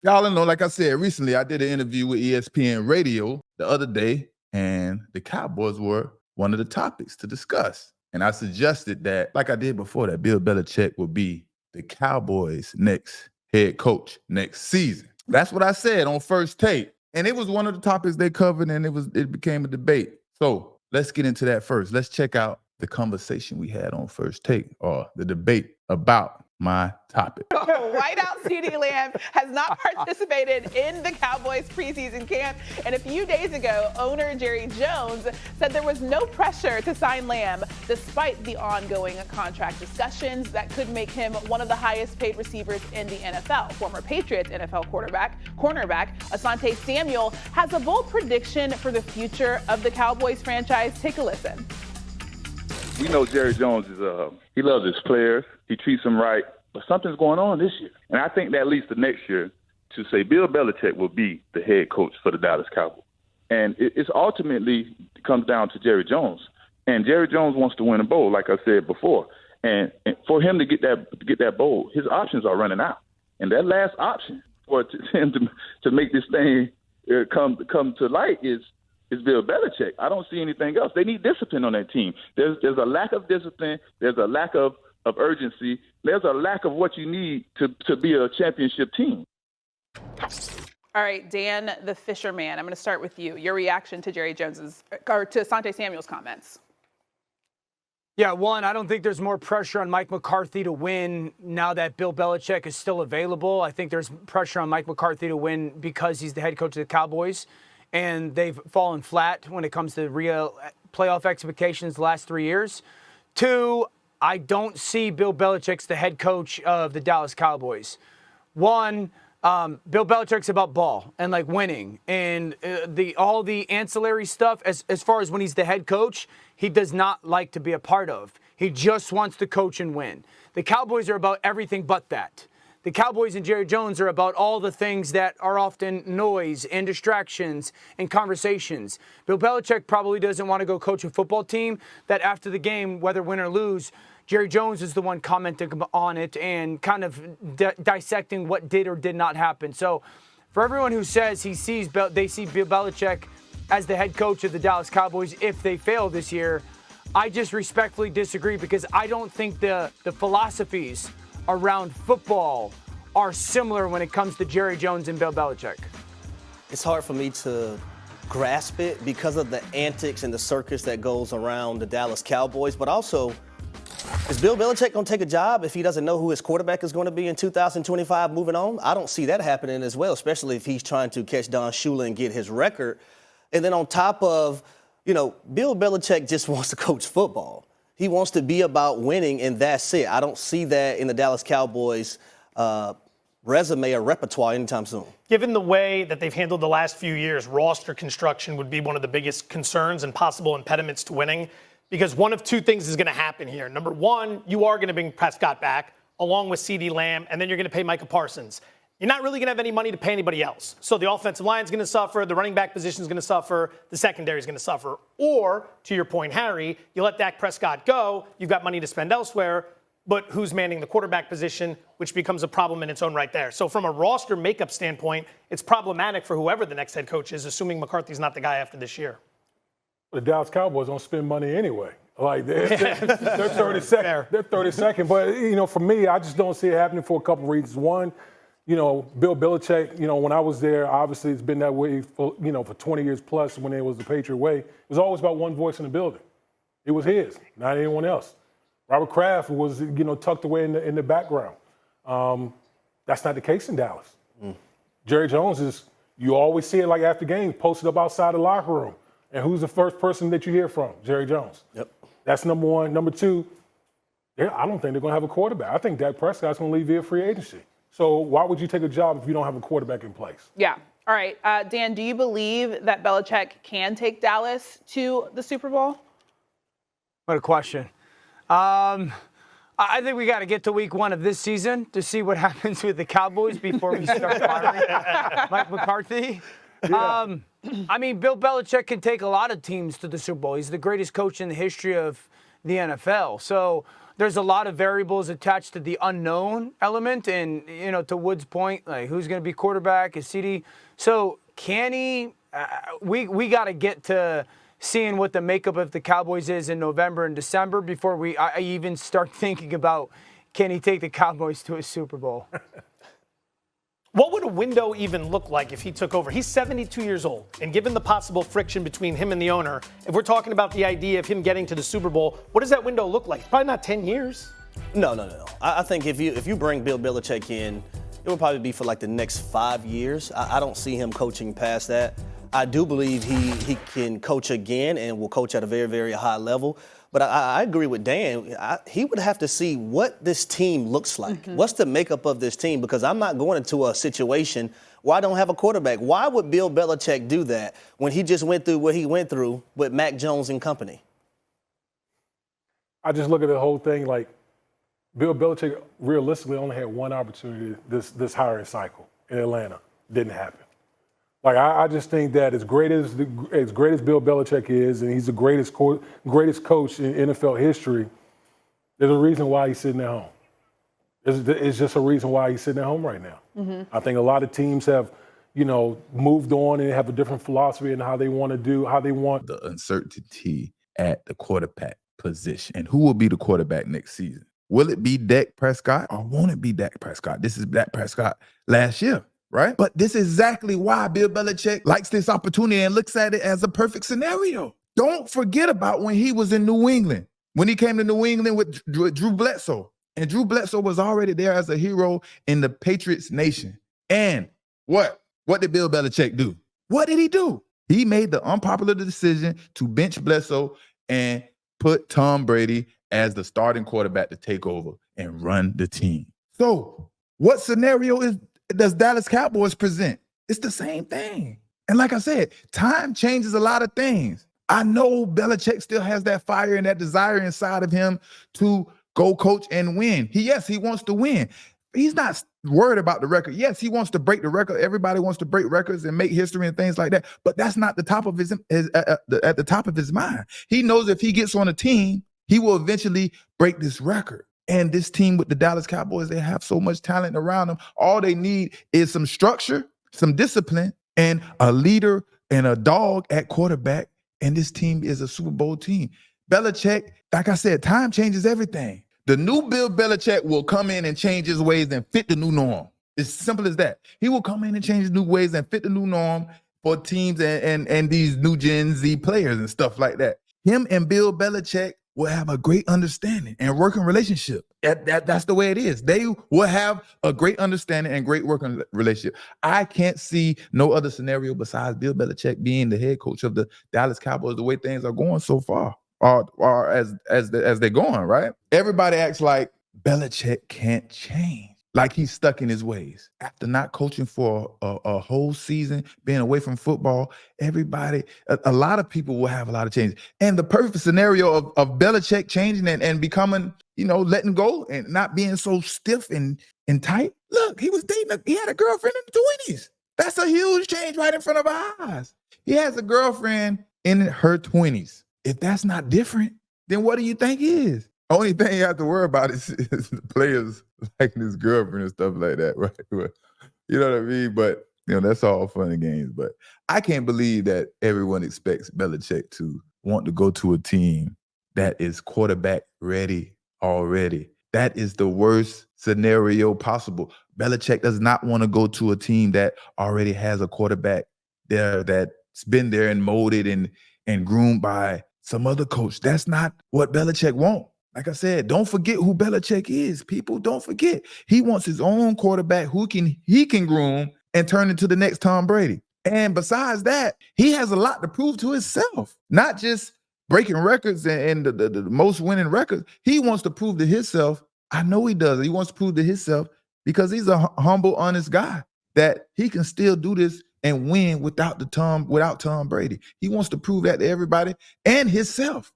Y'all know, like I said, recently I did an interview with ESPN Radio the other day, and the Cowboys were one of the topics to discuss. And I suggested that, like I did before, that Bill Belichick would be the Cowboys' next head coach next season. That's what I said on First Take. And it was one of the topics they covered, and it became a debate. So let's get into that first. Let's check out the conversation we had on First Take, or the debate about my topic. Whiteout CeeDee Lamb has not participated in the Cowboys preseason camp. And a few days ago, owner Jerry Jones said there was no pressure to sign Lamb despite the ongoing contract discussions that could make him one of the highest paid receivers in the NFL. Former Patriots NFL cornerback Asante Samuel has a bold prediction for the future of the Cowboys franchise. Take a listen. We know Jerry Jones he loves his players. He treats them right. But something's going on this year. And I think that leads to next year to say Bill Belichick will be the head coach for the Dallas Cowboys. And it's ultimately comes down to Jerry Jones. And Jerry Jones wants to win a bowl, like I said before. And for him to get that bowl, his options are running out. And that last option for him to make this thing come to light is Bill Belichick. I don't see anything else. They need discipline on that team. There's a lack of discipline. There's a lack of urgency. There's a lack of what you need to be a championship team. All right, Dan, the Fisherman, I'm going to start with you. Your reaction to Jerry Jones's, or to Asante Samuel's comments. Yeah, one, I don't think there's more pressure on Mike McCarthy to win now that Bill Belichick is still available. I think there's pressure on Mike McCarthy to win because he's the head coach of the Cowboys, and they've fallen flat when it comes to real playoff expectations the last 3 years. Two, I don't see Bill Belichick's the head coach of the Dallas Cowboys. One, Bill Belichick's about ball and like winning, and all the ancillary stuff as far as when he's the head coach, he does not like to be a part of. He just wants to coach and win. The Cowboys are about everything but that. The Cowboys and Jerry Jones are about all the things that are often noise and distractions and conversations. Bill Belichick probably doesn't want to go coach a football team that after the game, whether win or lose, Jerry Jones is the one commenting on it and kind of dissecting what did or did not happen. So for everyone who says they see Bill Belichick as the head coach of the Dallas Cowboys if they fail this year, I just respectfully disagree, because I don't think the philosophies around football are similar when it comes to Jerry Jones and Bill Belichick. It's hard for me to grasp it because of the antics and the circus that goes around the Dallas Cowboys, but also, is Bill Belichick going to take a job if he doesn't know who his quarterback is going to be in 2025 moving on? I don't see that happening as well, especially if he's trying to catch Don Shula and get his record. And then on top of, Bill Belichick just wants to coach football. He wants to be about winning, and that's it. I don't see that in the Dallas Cowboys resume or repertoire anytime soon. Given the way that they've handled the last few years, roster construction would be one of the biggest concerns and possible impediments to winning, because one of two things is going to happen here. Number one, you are going to bring Prescott back along with CeeDee Lamb, and then you're going to pay Micah Parsons. You're not really going to have any money to pay anybody else. So the offensive line is going to suffer, the running back position is going to suffer, the secondary is going to suffer. Or, to your point, Harry, you let Dak Prescott go, you've got money to spend elsewhere, but who's manning the quarterback position, which becomes a problem in its own right there. So from a roster makeup standpoint, it's problematic for whoever the next head coach is, assuming McCarthy's not the guy after this year. The Dallas Cowboys don't spend money anyway. Like they're 32nd. They're 32nd. But for me, I just don't see it happening for a couple reasons. One, Bill Belichick. When I was there, obviously it's been that way for 20 years plus. When it was the Patriot way, it was always about one voice in the building. It was his, not anyone else. Robert Kraft was tucked away in the background. That's not the case in Dallas. Jerry Jones is. You always see it like after games, posted up outside the locker room. And who's the first person that you hear from? Jerry Jones. Yep. That's number one. Number two, I don't think they're going to have a quarterback. I think Dak Prescott's going to leave via free agency. So why would you take a job if you don't have a quarterback in place? Yeah. All right. Dan, do you believe that Belichick can take Dallas to the Super Bowl? What a question. I think we got to get to week one of this season to see what happens with the Cowboys before we start firing Mike McCarthy. Yeah. Bill Belichick can take a lot of teams to the Super Bowl. He's the greatest coach in the history of the NFL. So there's a lot of variables attached to the unknown element. And, to Wood's point, like who's going to be quarterback? Is CD? So can he? We got to get to seeing what the makeup of the Cowboys is in November and December before I even start thinking about can he take the Cowboys to a Super Bowl. What would a window even look like if he took over? He's 72 years old, and given the possible friction between him and the owner, if we're talking about the idea of him getting to the Super Bowl, what does that window look like? Probably not 10 years. No. I think if you bring Bill Belichick in, it will probably be for like the next 5 years. I don't see him coaching past that. I do believe he can coach again and will coach at a very, very high level. But I agree with Dan. He would have to see what this team looks like. Mm-hmm. What's the makeup of this team? Because I'm not going into a situation where I don't have a quarterback. Why would Bill Belichick do that when he just went through what he went through with Mac Jones and company? I just look at the whole thing like Bill Belichick realistically only had one opportunity this hiring cycle in Atlanta. Didn't happen. Like I just think that as great as Bill Belichick is, and he's the greatest coach in NFL history, there's a reason why he's sitting at home. It's just a reason why he's sitting at home right now. Mm-hmm. I think a lot of teams have, moved on and have a different philosophy in how they want. The uncertainty at the quarterback position and who will be the quarterback next season. Will it be Dak Prescott or won't it be Dak Prescott? This is Dak Prescott last year. Right? But this is exactly why Bill Belichick likes this opportunity and looks at it as a perfect scenario. Don't forget about when he was in New England, when he came to New England with Drew Bledsoe. And Drew Bledsoe was already there as a hero in the Patriots nation. And what? What did Bill Belichick do? What did he do? He made the unpopular decision to bench Bledsoe and put Tom Brady as the starting quarterback to take over and run the team. So what scenario does Dallas Cowboys present? It's the same thing. And like I said, time changes a lot of things. I know Belichick still has that fire and that desire inside of him to go coach and win. He wants to win. He's not worried about the record. Yes, he wants to break the record. Everybody wants to break records and make history and things like that. But that's not the top of at the top of his mind. He knows if he gets on a team, he will eventually break this record. And this team with the Dallas Cowboys, they have so much talent around them. All they need is some structure, some discipline, and a leader and a dog at quarterback. And this team is a Super Bowl team. Belichick, like I said, time changes everything. The new Bill Belichick will come in and change his ways and fit the new norm. It's simple as that. He will come in and change his new ways and fit the new norm for teams and these new Gen Z players and stuff like that. Him and Bill Belichick will have a great understanding and working relationship. That's the way it is. They will have a great understanding and great working relationship. I can't see no other scenario besides Bill Belichick being the head coach of the Dallas Cowboys the way things are going so far, or as they're going, right? Everybody acts like Belichick can't change. Like he's stuck in his ways. After not coaching for a whole season, being away from football, a lot of people will have a lot of changes. And the perfect scenario of Belichick changing and becoming, letting go and not being so stiff and tight. Look, he had a girlfriend in the 20s. That's a huge change right in front of our eyes. He has a girlfriend in her 20s. If that's not different, then what do you think is? Only thing you have to worry about is the players liking his girlfriend and stuff like that, right? You know what I mean? But, that's all fun and games. But I can't believe that everyone expects Belichick to want to go to a team that is quarterback ready already. That is the worst scenario possible. Belichick does not want to go to a team that already has a quarterback there that's been there and molded and groomed by some other coach. That's not what Belichick wants. Like I said, don't forget who Belichick is. People, don't forget. He wants his own quarterback who he can groom and turn into the next Tom Brady. And besides that, he has a lot to prove to himself. Not just breaking records and the most winning records. He wants to prove to himself, I know he does. He wants to prove to himself because he's a humble, honest guy that he can still do this and win without Tom Brady. He wants to prove that to everybody and himself.